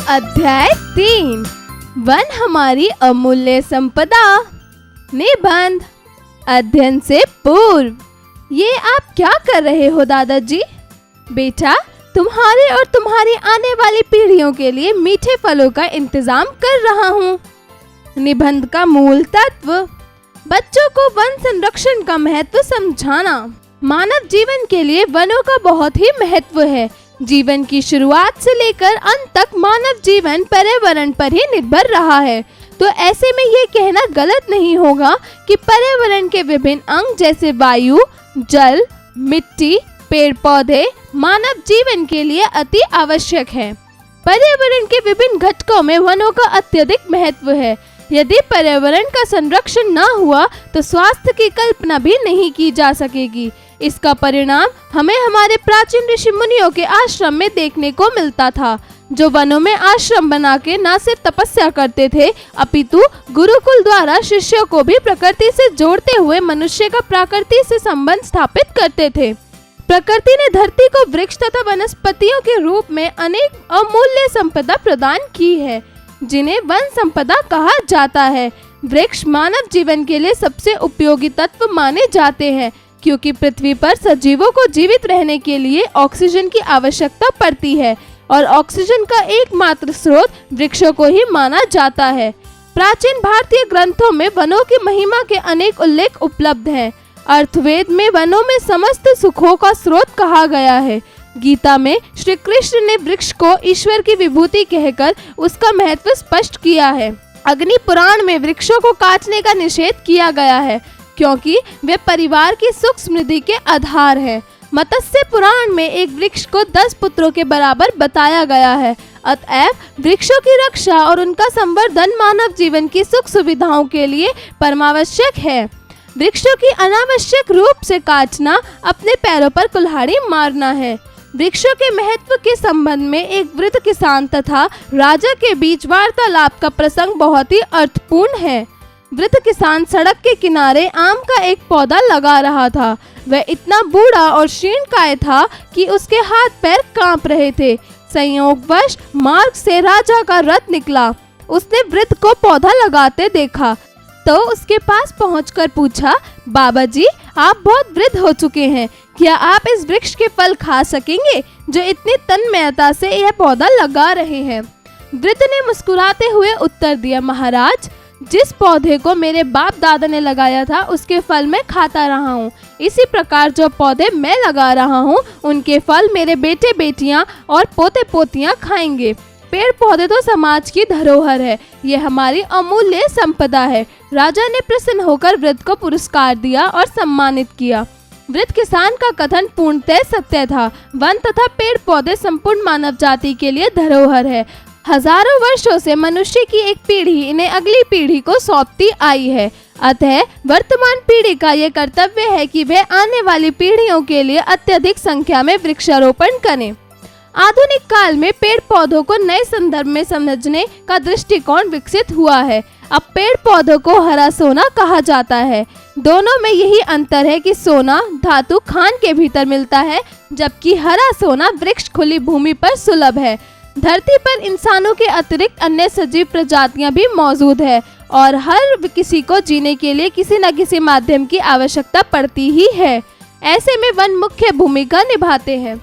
अध्याय 3 वन हमारी अमूल्य संपदा। निबंध। अध्ययन से पूर्व। ये आप क्या कर रहे हो दादाजी? बेटा, तुम्हारे और तुम्हारी आने वाली पीढ़ियों के लिए मीठे फलों का इंतजाम कर रहा हूँ। निबंध का मूल तत्व। बच्चों को वन संरक्षण का महत्व समझाना। मानव जीवन के लिए वनों का बहुत ही महत्व है। जीवन की शुरुआत से लेकर अंत तक मानव जीवन पर्यावरण पर ही निर्भर रहा है। तो ऐसे में ये कहना गलत नहीं होगा कि पर्यावरण के विभिन्न अंग जैसे वायु, जल, मिट्टी, पेड़ पौधे मानव जीवन के लिए अति आवश्यक है। पर्यावरण के विभिन्न घटकों में वनों का अत्यधिक महत्व है। यदि पर्यावरण का संरक्षण न हुआ तो स्वास्थ्य की कल्पना भी नहीं की जा सकेगी। इसका परिणाम हमें हमारे प्राचीन ऋषि मुनियों के आश्रम में देखने को मिलता था, जो वनों में आश्रम बना के न सिर्फ तपस्या करते थे, अपितु गुरुकुल द्वारा शिष्यों को भी प्रकृति से जोड़ते हुए मनुष्य का प्रकृति से संबंध स्थापित करते थे। प्रकृति ने धरती को वृक्ष तथा वनस्पतियों के रूप में अनेक अमूल्य संपदा प्रदान की है, जिन्हें वन संपदा कहा जाता है। वृक्ष मानव जीवन के लिए सबसे उपयोगी तत्व माने जाते हैं, क्योंकि पृथ्वी पर सजीवों को जीवित रहने के लिए ऑक्सीजन की आवश्यकता पड़ती है और ऑक्सीजन का एकमात्र स्रोत वृक्षों को ही माना जाता है। प्राचीन भारतीय ग्रंथों में वनों की महिमा के अनेक उल्लेख उपलब्ध हैं। अर्थवेद में वनों में समस्त सुखों का स्रोत कहा गया है। गीता में श्री कृष्ण ने वृक्ष को ईश्वर की विभूति कहकर उसका महत्व स्पष्ट किया है। अग्नि पुराण में वृक्षों को काटने का निषेध किया गया है, क्योंकि वे परिवार की सुख समृद्धि के आधार हैं। मत्स्य पुराण में एक वृक्ष को 10 पुत्रों के बराबर बताया गया है। अतएव वृक्षों की रक्षा और उनका संवर्धन मानव जीवन की सुख सुविधाओं के लिए परमावश्यक है। वृक्षों की अनावश्यक रूप से काटना अपने पैरों पर कुल्हाड़ी मारना है। वृक्षों के महत्व के संबंध में एक वृद्ध किसान तथा राजा के बीच वार्तालाप का प्रसंग बहुत ही अर्थपूर्ण है। वृद्ध किसान सड़क के किनारे आम का एक पौधा लगा रहा था। वह इतना बूढ़ा और शीर्णकाय था कि उसके हाथ पैर कांप रहे थे। संयोगवश मार्ग से राजा का रथ निकला। उसने वृद्ध को पौधा लगाते देखा तो उसके पास पहुंचकर पूछा, बाबा जी, आप बहुत वृद्ध हो चुके हैं, क्या आप इस वृक्ष के फल खा सकेंगे जो इतनी तन्मयता से यह पौधा लगा रहे हैं? वृद्ध ने मुस्कुराते हुए उत्तर दिया, महाराज, जिस पौधे को मेरे बाप दादा ने लगाया था उसके फल मैं खाता रहा हूँ। इसी प्रकार जो पौधे मैं लगा रहा हूँ उनके फल मेरे बेटे बेटियाँ और पोते पोतियाँ खाएंगे। पेड़ पौधे तो समाज की धरोहर है, ये हमारी अमूल्य संपदा है। राजा ने प्रसन्न होकर वृद्ध को पुरस्कार दिया और सम्मानित किया। वृद्ध किसान का कथन पूर्णतः सत्य था। वन तथा पेड़ पौधे संपूर्ण मानव जाति के लिए धरोहर है। हजारों वर्षों से मनुष्य की एक पीढ़ी इन्हें अगली पीढ़ी को सौंपती आई है। अतः वर्तमान पीढ़ी का ये कर्तव्य है कि वे आने वाली पीढ़ियों के लिए अत्यधिक संख्या में वृक्षारोपण करें। आधुनिक काल में पेड़ पौधों को नए संदर्भ में समझने का दृष्टिकोण विकसित हुआ है। अब पेड़ पौधों को हरा सोना कहा जाता है। दोनों में यही अंतर है कि सोना धातु खान के भीतर मिलता है, जबकि हरा सोना वृक्ष खुली भूमि पर सुलभ है। धरती पर इंसानों के अतिरिक्त अन्य सजीव प्रजातियां भी मौजूद है और हर किसी को जीने के लिए किसी न किसी माध्यम की आवश्यकता पड़ती ही है। ऐसे में वन मुख्य भूमिका निभाते हैं।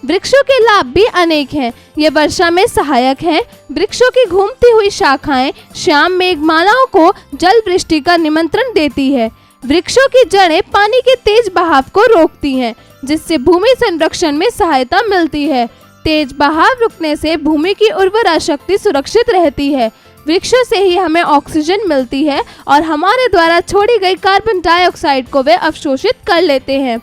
वृक्षों के लाभ भी अनेक हैं। ये वर्षा में सहायक हैं। वृक्षों की घूमती हुई शाखाएं श्याम मेघमालाओं को जल वृष्टि का निमंत्रण देती है। वृक्षों की जड़ें पानी के तेज बहाव को रोकती हैं, जिससे भूमि संरक्षण में सहायता मिलती है। तेज बहाव रुकने से भूमि की उर्वरा शक्ति सुरक्षित रहती है। वृक्षों से ही हमें ऑक्सीजन मिलती है और हमारे द्वारा छोड़ी गई कार्बन डाइऑक्साइड को वे अवशोषित कर लेते हैं।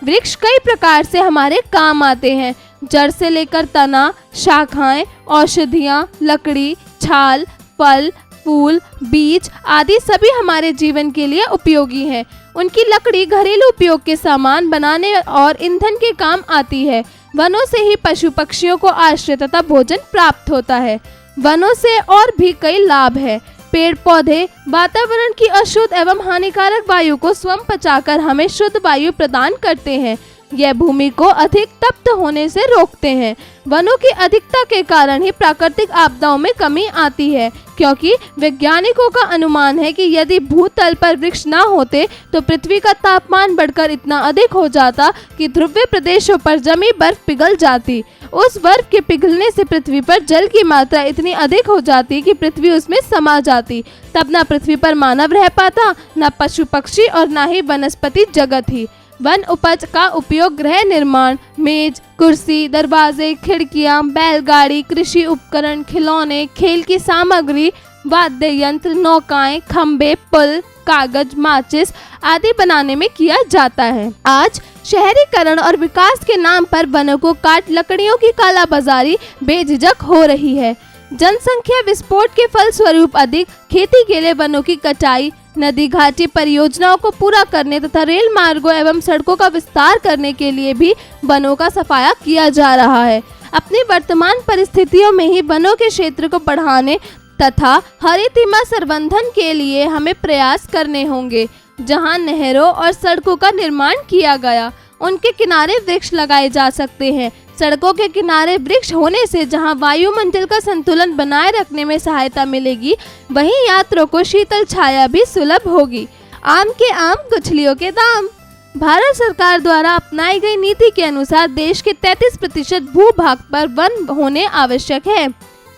वृक्ष कई प्रकार से हमारे काम आते हैं। जड़ से लेकर तना, शाखाएं, औषधियाँ, लकड़ी, छाल, फल, फूल, बीज आदि सभी हमारे जीवन के लिए उपयोगी हैं। उनकी लकड़ी घरेलू उपयोग के सामान बनाने और ईंधन के काम आती है। वनों से ही पशु पक्षियों को आश्रय तथा भोजन प्राप्त होता है। वनों से और भी कई लाभ है। पेड़ पौधे वातावरण की अशुद्ध एवं हानिकारक वायु को स्वयं पचाकर हमें शुद्ध वायु प्रदान करते हैं। यह भूमि को अधिक तप्त होने से रोकते हैं। वनों की अधिकता के कारण ही प्राकृतिक आपदाओं में कमी आती है, क्योंकि वैज्ञानिकों का अनुमान है कि यदि भूतल पर वृक्ष ना होते तो पृथ्वी का तापमान बढ़कर इतना अधिक हो जाता कि ध्रुवीय प्रदेशों पर जमी बर्फ पिघल जाती। उस बर्फ के पिघलने से पृथ्वी पर जल की मात्रा इतनी अधिक हो जाती कि पृथ्वी उसमें समा जाती। तब न पृथ्वी पर मानव रह पाता, न पशु पक्षी और न ही वनस्पति जगत ही। वन उपज का उपयोग गृह निर्माण, मेज, कुर्सी, दरवाजे, खिड़कियां, बैलगाड़ी, कृषि उपकरण, खिलौने, खेल की सामग्री, वाद्य यंत्र, नौकाएं, खंबे, पुल, कागज, माचिस आदि बनाने में किया जाता है। आज शहरीकरण और विकास के नाम पर वनों को काट लकड़ियों की कालाबाजारी बेझिझक हो रही है। जनसंख्या विस्फोट के फलस्वरूप अधिक खेती के लिए वनों की कटाई, नदी घाटी परियोजनाओं को पूरा करने तथा रेल मार्गों एवं सड़कों का विस्तार करने के लिए भी वनों का सफाया किया जा रहा है। अपनी वर्तमान परिस्थितियों में ही वनों के क्षेत्र को बढ़ाने तथा हरितिमा संवर्धन के लिए हमें प्रयास करने होंगे। जहां नहरों और सड़कों का निर्माण किया गया, उनके किनारे वृक्ष लगाए जा सकते हैं। सड़कों के किनारे वृक्ष होने से जहां वायुमंडल का संतुलन बनाए रखने में सहायता मिलेगी, वहीं यात्रियों को शीतल छाया भी सुलभ होगी। आम के आम, गुठलियों के दाम। भारत सरकार द्वारा अपनाई गई नीति के अनुसार देश के 33% भूभाग पर वन होने आवश्यक है।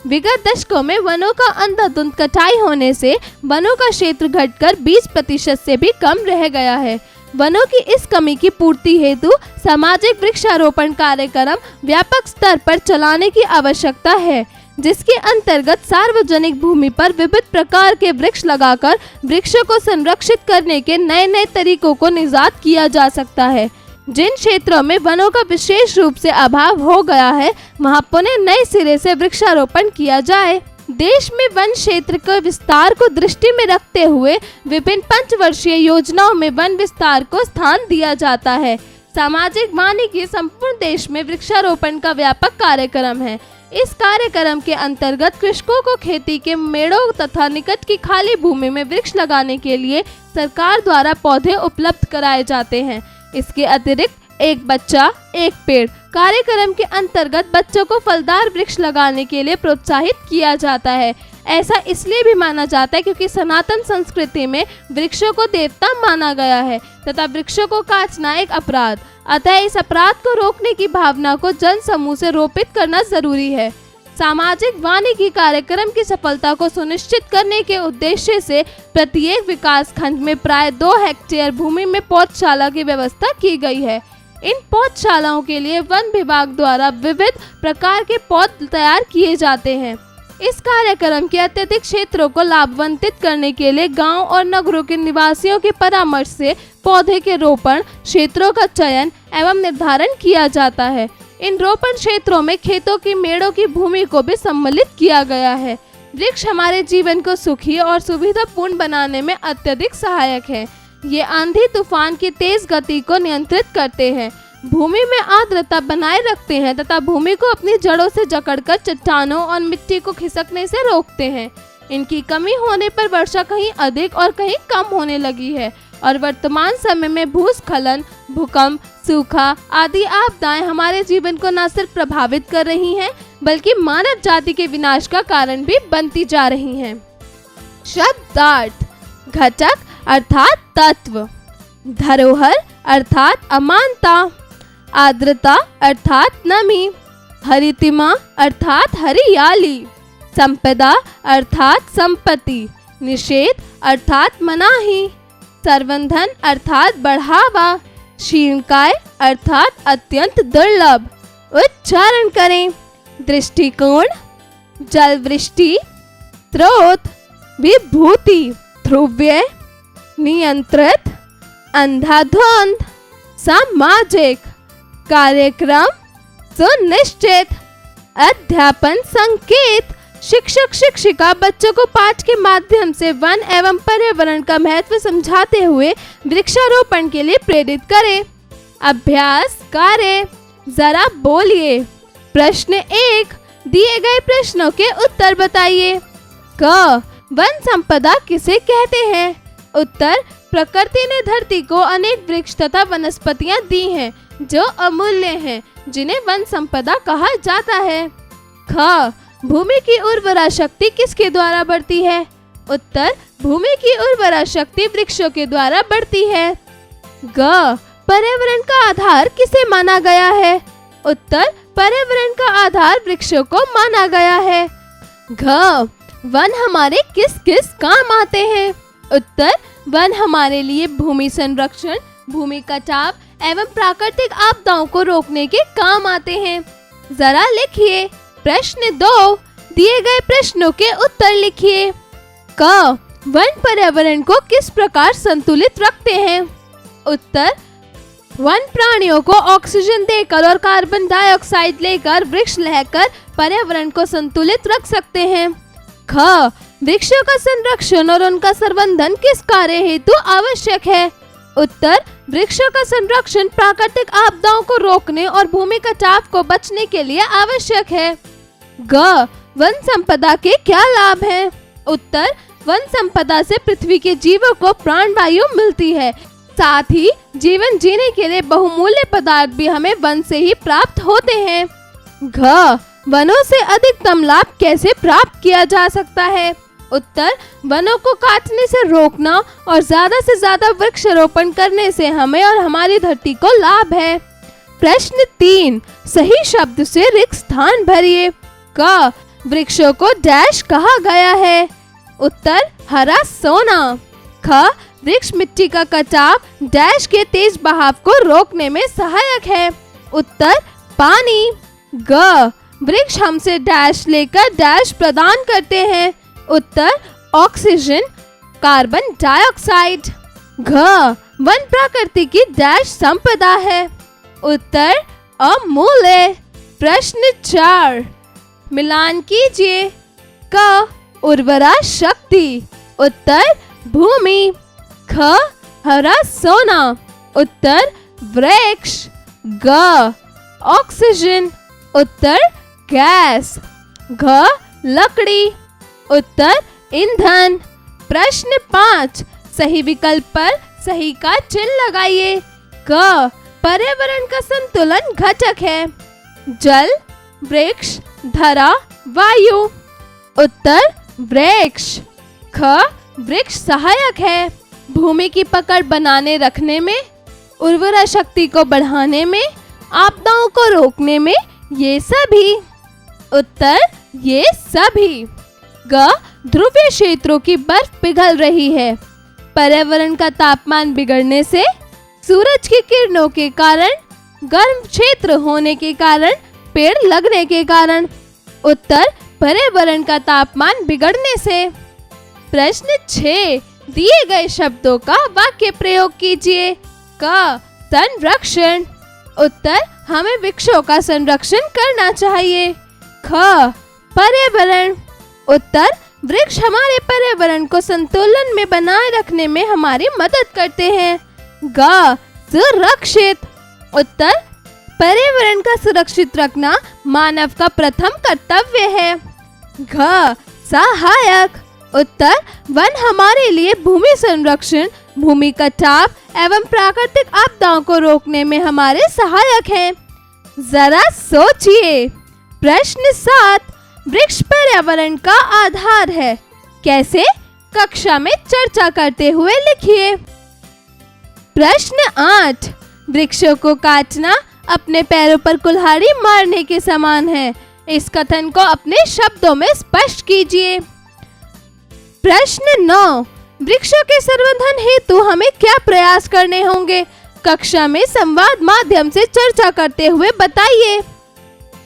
विगत दशकों में वनों का अंधाधुंध कटाई होने से वनों का क्षेत्र घटकर 20% से भी कम रह गया है। वनों की इस कमी की पूर्ति हेतु सामाजिक वृक्षारोपण कार्यक्रम व्यापक स्तर पर चलाने की आवश्यकता है, जिसके अंतर्गत सार्वजनिक भूमि पर विविध प्रकार के वृक्ष लगाकर वृक्षों को संरक्षित करने के नए नए तरीकों को निजात किया जा सकता है। जिन क्षेत्रों में वनों का विशेष रूप से अभाव हो गया है, वहां पुनः नए सिरे से वृक्षारोपण किया जाए। देश में वन क्षेत्र के विस्तार को दृष्टि में रखते हुए विभिन्न पंचवर्षीय योजनाओं में वन विस्तार को स्थान दिया जाता है। सामाजिक वानिकी संपूर्ण देश में वृक्षारोपण का व्यापक कार्यक्रम है। इस कार्यक्रम के अंतर्गत कृषकों को खेती के मेड़ों तथा निकट की खाली भूमि में वृक्ष लगाने के लिए सरकार द्वारा पौधे उपलब्ध कराए जाते हैं। इसके अतिरिक्त एक बच्चा एक पेड़ कार्यक्रम के अंतर्गत बच्चों को फलदार वृक्ष लगाने के लिए प्रोत्साहित किया जाता है। ऐसा इसलिए भी माना जाता है क्योंकि सनातन संस्कृति में वृक्षों को देवता माना गया है तथा वृक्षों को काटना एक अपराध। अतः इस अपराध को रोकने की भावना को जन समूह से रोपित करना जरूरी है। सामाजिक वानिकी कार्यक्रम की सफलता को सुनिश्चित करने के उद्देश्य से प्रत्येक विकास खंड में प्राय 2 हेक्टेयर भूमि में पौधशाला की व्यवस्था की गई है। इन पौधशालाओं के लिए वन विभाग द्वारा विविध प्रकार के पौध तैयार किए जाते हैं। इस कार्यक्रम के अत्यधिक क्षेत्रों को लाभान्वित करने के लिए गांव और नगरों के निवासियों के परामर्श से पौधे के रोपण क्षेत्रों का चयन एवं निर्धारण किया जाता है। इन रोपण क्षेत्रों में खेतों की मेड़ों की भूमि को भी सम्मिलित किया गया है। वृक्ष हमारे जीवन को सुखी और सुविधापूर्ण बनाने में अत्यधिक सहायक है। ये आंधी तूफान की तेज गति को नियंत्रित करते हैं, भूमि में आर्द्रता बनाए रखते हैं तथा भूमि को अपनी जड़ों से जकड़कर चट्टानों और मिट्टी को खिसकने से रोकते हैं। इनकी कमी होने पर वर्षा कहीं अधिक और कहीं कम होने लगी है और वर्तमान समय में भूस्खलन, भूकंप, सूखा आदि आपदाएं हमारे जीवन को न सिर्फ प्रभावित कर रही हैं, बल्कि मानव जाति के विनाश का कारण भी बनती जा रही हैं। शब्दार्थ: घटक अर्थात तत्व, धरोहर अर्थात अमानता, आर्द्रता अर्थात नमी, हरितिमा अर्थात हरियाली, संपदा अर्थात संपत्ति, निषेध अर्थात मनाही, संवर्धन अर्थात बढ़ावा, क्षीणकाय अर्थात अत्यंत दुर्लभ। उच्चारण करें: दृष्टिकोण, जलवृष्टि, स्रोत, विभूति, ध्रुव्य, नियंत्रित, अंधाधुंध, सामाजिक, कार्यक्रम, सुनिश्चित, अध्यापन संकेत। शिक्षक शिक्षिका बच्चों को पाठ के माध्यम से वन एवं पर्यावरण का महत्व समझाते हुए वृक्षारोपण के लिए प्रेरित करें। अभ्यास कार्य: जरा बोलिए। प्रश्न 1, दिए गए प्रश्नों के उत्तर बताइए। क, वन संपदा किसे कहते हैं? उत्तर: प्रकृति ने धरती को अनेक वृक्ष तथा वनस्पतियां दी हैं जो अमूल्य हैं, जिन्हें वन संपदा कहा जाता है। ख, भूमि की उर्वरा शक्ति किसके द्वारा बढ़ती है? उत्तर, भूमि की उर्वरा शक्ति वृक्षों के द्वारा बढ़ती है। ग, पर्यावरण का आधार किसे माना गया है? उत्तर, पर्यावरण का आधार वृक्षों को माना गया है। घ, वन हमारे किस किस काम आते हैं? उत्तर, वन हमारे लिए भूमि संरक्षण, भूमि कटाव एवं प्राकृतिक आपदाओं को रोकने के काम आते हैं। जरा लिखिए। प्रश्न 2, दिए गए प्रश्नों के उत्तर लिखिए। क, वन पर्यावरण को किस प्रकार संतुलित रखते हैं? उत्तर, वन प्राणियों को ऑक्सीजन देकर और कार्बन डाइऑक्साइड लेकर वृक्ष रहकर पर्यावरण को संतुलित रख सकते हैं। ख, वृक्षों का संरक्षण और उनका संवर्धन किस कार्य हेतु आवश्यक है? उत्तर, वृक्षों का संरक्षण प्राकृतिक आपदाओं को रोकने और भूमि कटाव को बचने के लिए आवश्यक है। ग, वन संपदा के क्या लाभ हैं? उत्तर, वन संपदा से पृथ्वी के जीवों को प्राणवायु मिलती है, साथ ही जीवन जीने के लिए बहुमूल्य पदार्थ भी हमें वन से ही प्राप्त होते हैं। घ, वनों से अधिकतम लाभ कैसे प्राप्त किया जा सकता है? उत्तर, वनों को काटने से रोकना और ज्यादा से ज्यादा वृक्षारोपण करने से हमें और हमारी धरती को लाभ है। प्रश्न 3, सही शब्द से रिक्त स्थान भरिए। क, वृक्षों को डैश कहा गया है? उत्तर, हरा सोना। ख, वृक्ष मिट्टी का कटाव डैश के तेज बहाव को रोकने में सहायक है। उत्तर, पानी। ग, वृक्ष हमसे डैश लेकर डैश प्रदान करते हैं। उत्तर, ऑक्सीजन, कार्बन डाइऑक्साइड। घ, वन प्रकृति की डैश संपदा है। उत्तर, अमूल्य। प्रश्न 4, मिलान कीजिए। क, उर्वरा शक्ति। उत्तर, भूमि। ख, हरा सोना। उत्तर, वृक्ष। ग, ऑक्सीजन। उत्तर, गैस। घ, लकड़ी। उत्तर, ईंधन। प्रश्न 5, सही विकल्प पर सही का चिन्ह लगाइए। क, पर्यावरण का संतुलन घटक है। जल, वृक्ष, धरा, वायु। उत्तर, वृक्ष। ख, वृक्ष सहायक है भूमि की पकड़ बनाने रखने में, उर्वरा शक्ति को बढ़ाने में, आपदाओं को रोकने में। ये सभी। उत्तर, ये सभी। ग, ध्रुवीय क्षेत्रों की बर्फ पिघल रही है। पर्यावरण का तापमान बिगड़ने से, सूरज की किरणों के कारण, गर्म क्षेत्र होने के कारण, पेड़ लगने के कारण। उत्तर, पर्यावरण का तापमान बिगड़ने से। प्रश्न 6, दिए गए शब्दों का वाक्य प्रयोग कीजिए। क, संरक्षण। उत्तर, हमें वृक्षों का संरक्षण करना चाहिए। ख, पर्यावरण। उत्तर, वृक्ष हमारे पर्यावरण को संतुलन में बनाए रखने में हमारी मदद करते हैं। ग, सुरक्षित। उत्तर, पर्यावरण का सुरक्षित रखना मानव का प्रथम कर्तव्य है। घ, सहायक। उत्तर, वन हमारे लिए भूमि संरक्षण, भूमि कटाव एवं प्राकृतिक आपदाओं को रोकने में हमारे सहायक हैं। जरा सोचिए। प्रश्न 7, वृक्ष पर्यावरण का आधार है। कैसे? कक्षा में चर्चा करते हुए लिखिए। प्रश्न 8, वृक्षों को काटना अपने पैरों पर कुल्हाड़ी मारने के समान है। इस कथन को अपने शब्दों में स्पष्ट कीजिए। प्रश्न 9, वृक्षों के संवर्धन हेतु हमें क्या प्रयास करने होंगे? कक्षा में संवाद माध्यम से चर्चा करते हुए बताइए।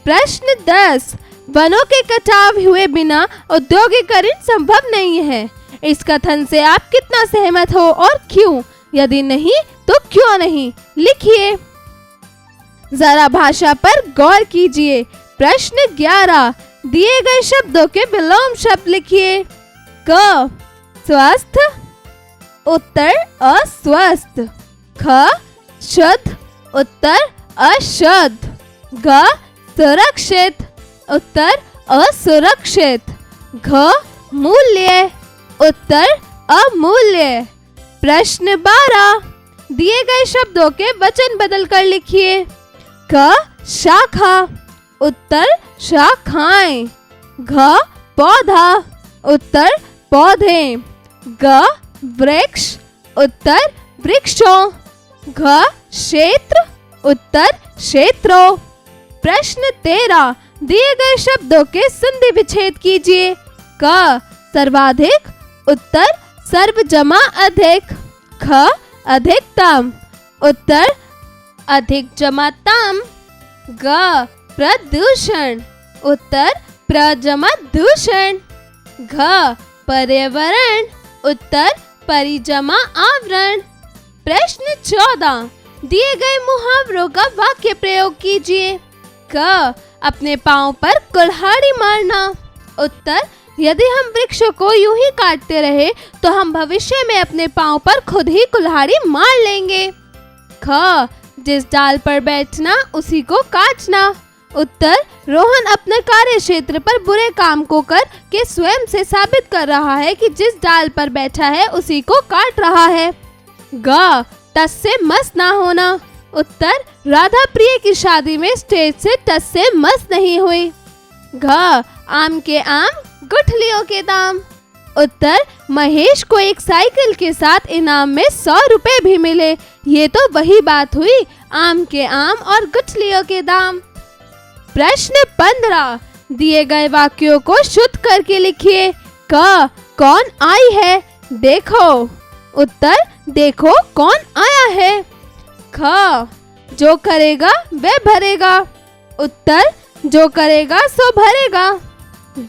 प्रश्न 10, वनों के कटाव हुए बिना औद्योगिकरण संभव नहीं है। इस कथन से आप कितना सहमत हो और क्यों? यदि नहीं तो क्यों नहीं? लिखिए। जरा भाषा पर गौर कीजिए। प्रश्न 11, दिए गए शब्दों के विलोम शब्द लिखिए। क, स्वस्थ। उत्तर, अस्वस्थ। ख, शुद्ध। उत्तर, अशुद्ध। ग, सुरक्षित। उत्तर, असुरक्षित। घ, मूल्य। उत्तर, अमूल्य। प्रश्न 12, दिए गए शब्दों के वचन बदल कर लिखिए। क शाखा, उत्तर शाखाएं। घ पौधा, उत्तर पौधे। ग वृक्ष, उत्तर वृक्षों। घ क्षेत्र, उत्तर क्षेत्रों। प्रश्न 13, दिए गए शब्दों के संधि विच्छेद कीजिए। क सर्वाधिक, उत्तर सर्व जमा अधिक। ख अधिकतम, उत्तर अधिक जमा तम। ग प्रदूषण, उत्तर प्र जमा दूषण। घ पर्यावरण, उत्तर परि जमा आवरण। प्रश्न 14, दिए गए मुहावरों का वाक्य प्रयोग कीजिए। क अपने पांव पर कुल्हाड़ी मारना, उत्तर यदि हम वृक्षों को यूं ही काटते रहे तो हम भविष्य में अपने पांव पर खुद ही कुल्हाड़ी मार लेंगे। ख जिस डाल पर बैठना उसी को काटना, उत्तर रोहन अपने कार्य क्षेत्र पर बुरे काम को कर के स्वयं से साबित कर रहा है कि जिस डाल पर बैठा है उसी को काट रहा है। ग टस से मस ना होना, उत्तर राधा प्रिय की शादी में स्टेज से टस से मस नहीं हुई। घ आम के आम गुठलियों के दाम, उत्तर महेश को एक साइकिल के साथ इनाम में 100 रुपए भी मिले। ये तो वही बात हुई, आम के आम और गुठलियों के दाम। प्रश्न 15, दिए गए वाक्यों को शुद्ध करके लिखिए। क कौन आई है, देखो, उत्तर देखो कौन आया है। ख जो करेगा वह भरेगा, उत्तर जो करेगा सो भरेगा।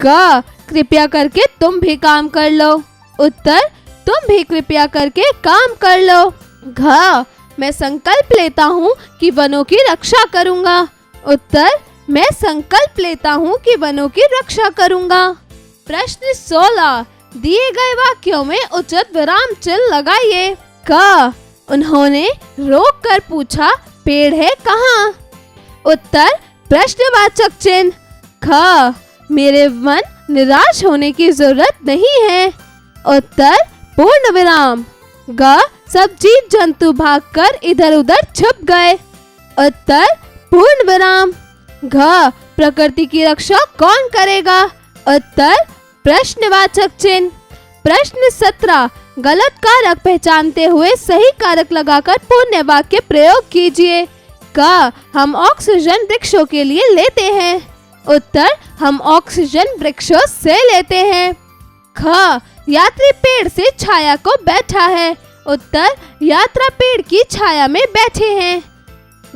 ग कृपया करके तुम भी काम कर लो, उत्तर तुम भी कृपया करके काम कर लो। घ मैं संकल्प लेता हूँ कि वनों की रक्षा करूँगा, उत्तर मैं संकल्प लेता हूँ कि वनों की रक्षा करूँगा। प्रश्न 16, दिए गए वाक्यों में उचित विराम चिन्ह लगाइए। क उन्होंने रोक कर पूछा पेड़ है कहाँ, उत्तर प्रश्नवाचक चिन्ह। ख मेरे मन निराश होने की जरूरत नहीं है, उत्तर पूर्ण विराम। ग सब जीव जंतु भागकर इधर उधर छुप गए, उत्तर पूर्ण विराम। घ प्रकृति की रक्षा कौन करेगा, उत्तर प्रश्नवाचक चिन्ह। प्रश्न 17, गलत कारक पहचानते हुए सही कारक लगाकर पूर्ण वाक्य प्रयोग कीजिए। क हम ऑक्सीजन वृक्षों के लिए लेते हैं, उत्तर हम ऑक्सीजन वृक्षों से लेते हैं। ख यात्री पेड़ से छाया को बैठा है, उत्तर यात्रा पेड़ की छाया में बैठे हैं।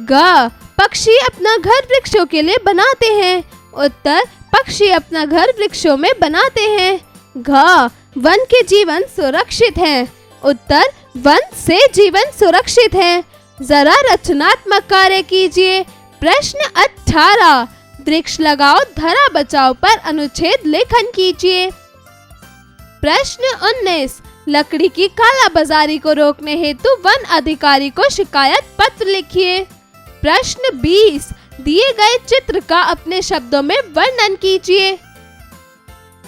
ग पक्षी अपना घर वृक्षों के लिए बनाते हैं, उत्तर पक्षी अपना घर वृक्षों में बनाते हैं। घ वन के जीवन सुरक्षित है, उत्तर वन से जीवन सुरक्षित है। जरा रचनात्मक कार्य कीजिए। प्रश्न 18, वृक्ष लगाओ धरा बचाओ पर अनुच्छेद लेखन कीजिए। प्रश्न 19, लकड़ी की कालाबाजारी को रोकने हेतु वन अधिकारी को शिकायत पत्र लिखिए। प्रश्न 20, दिए गए चित्र का अपने शब्दों में वर्णन कीजिए।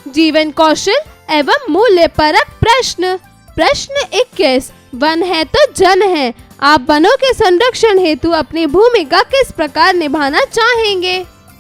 जीवन कौशल एवं मूल्य परक प्रश्न। प्रश्न 21, वन है तो जन है, आप वनों के संरक्षण हेतु अपनी भूमिका किस प्रकार निभाना चाहेंगे।